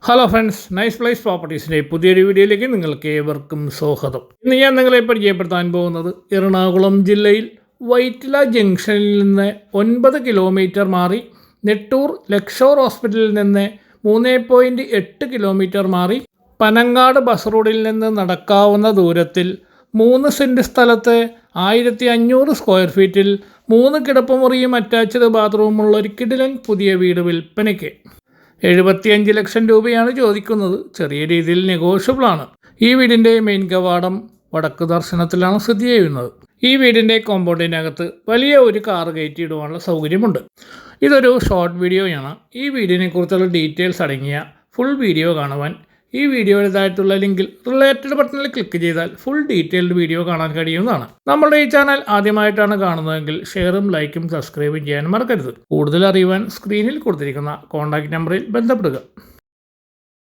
Hello friends, nice place പ്രോപ്പർട്ടീസിൻ്റെ പുതിയൊരു വീഡിയോയിലേക്ക് നിങ്ങൾക്ക് ഏവർക്കും സ്വാഗതം. ഇന്ന് ഞാൻ നിങ്ങളെ പരിചയപ്പെടുത്താൻ പോകുന്നത് എറണാകുളം ജില്ലയിൽ വൈറ്റില ജംഗ്ഷനിൽ നിന്ന് 9 കിലോമീറ്റർ മാറി നെട്ടൂർ ലക്ഷോർ ഹോസ്പിറ്റലിൽ നിന്ന് 3.8 കിലോമീറ്റർ മാറി പനങ്ങാട് ബസ് റോഡിൽ നിന്ന് നടക്കാവുന്ന ദൂരത്തിൽ 3 സെൻറ്റ് സ്ഥലത്ത് 1500 സ്ക്വയർ ഫീറ്റിൽ 3 കിടപ്പുമുറിയും അറ്റാച്ച്ഡ് ബാത്റൂമുള്ള ഒരു കിടിലൻ പുതിയ വീട് വിൽപ്പനയ്ക്ക്. 75 ലക്ഷം രൂപയാണ് ചോദിക്കുന്നത്. ചെറിയ രീതിയിൽ നെഗോഷ്യബിളാണ്. ഈ വീടിൻ്റെ മെയിൻ കവാടം വടക്ക് ദർശനത്തിലാണ് സ്ഥിതി ചെയ്യുന്നത്. ഈ വീടിൻ്റെ കോമ്പൗണ്ടിനകത്ത് വലിയ ഒരു കാർ കയറ്റിയിടുവാനുള്ള സൗകര്യമുണ്ട്. ഇതൊരു ഷോർട്ട് വീഡിയോയാണ്. ഈ വീടിനെ കുറിച്ചുള്ള ഡീറ്റെയിൽസ് അടങ്ങിയ ഫുൾ വീഡിയോ കാണുവാൻ ഈ വീഡിയോയുടേതായിട്ടുള്ള ലിങ്കിൽ റിലേറ്റഡ് ബട്ടണിൽ ക്ലിക്ക് ചെയ്താൽ ഫുൾ ഡീറ്റെയിൽഡ് വീഡിയോ കാണാൻ കഴിയുന്നതാണ്. നമ്മുടെ ഈ ചാനൽ ആദ്യമായിട്ടാണ് കാണുന്നതെങ്കിൽ ഷെയറും ലൈക്കും സബ്സ്ക്രൈബും ചെയ്യാൻ മറക്കരുത്. കൂടുതൽ അറിയുവാൻ സ്ക്രീനിൽ കൊടുത്തിരിക്കുന്ന കോൺടാക്റ്റ് നമ്പറിൽ ബന്ധപ്പെടുക.